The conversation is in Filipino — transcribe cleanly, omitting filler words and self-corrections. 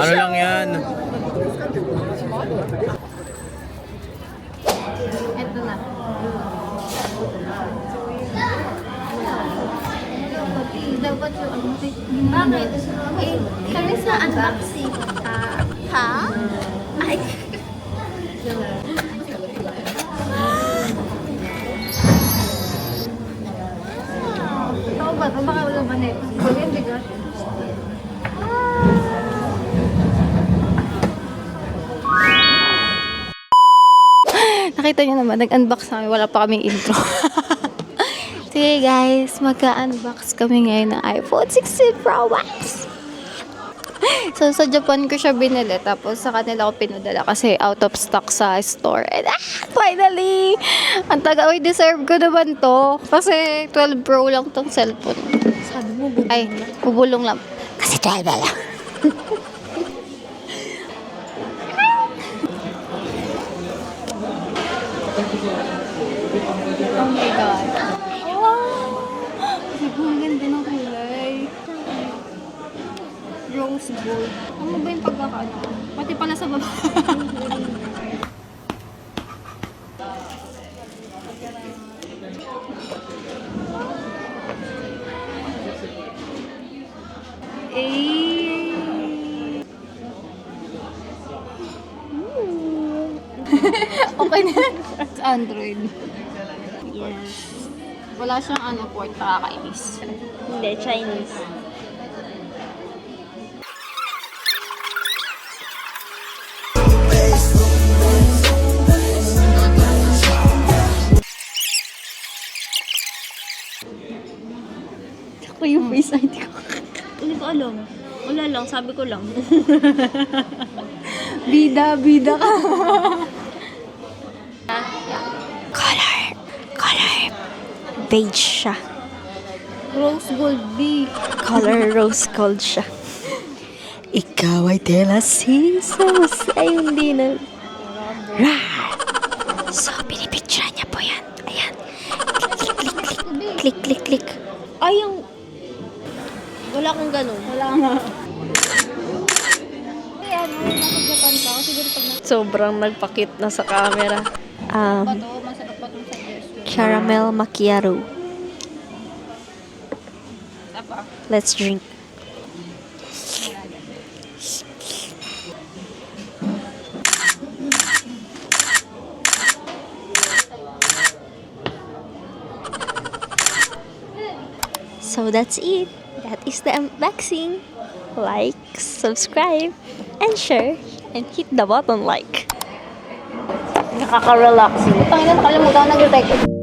Ano lang yan? Ito na. Dapat yung ano. Bakit? Kami sa unboxing. Ha? Ay. Ito ba? Baka wala ba next? Bagay, bigat. Nakita niyo naman, nag-unbox kami. Wala pa kaming intro. Sige guys, magka-unbox kami ngayon ng iPhone 16 Pro Max. So, sa Japan ko siya binili. Tapos, sa kanila ko pinadala kasi out of stock sa store. And finally! Ang taga-uy, deserve ko naman to. Kasi 12 Pro lang tong cellphone. Sabi mo, bubulong Ay, bubulong lang. Kasi 12 lang. Oh my God. Wow! Ang ganda ng kulay. Rose gold. Ano ba yung pagkakaano? Pati pala sa baba. Okay na. It's Android. Yes. Wala siyang ano port, nakakainis. Hindi, Chinese. Ako yung face ID ko. Hindi ko alam. Wala lang, sabi ko lang. Bida ka. Color. Beige siya. Rose gold B. Color rose gold siya. Ikaw ay tela sisas ay hindi na. So, pinipicture niya po yan. Ayan. Click. Ay, yung... Wala kang ganun. Wala nga. Ayan, nasa Japan pa. Kasi siguro pag Sobrang nagpakit na sa camera. bato, masarap pa itong suggestion. Caramel macchiato. Apa? Let's drink. So that's it. That is the unboxing. Like, subscribe, and share, and hit the button like. Nakaka-relaxing. Tangina, nakalimutan ko nag-detect.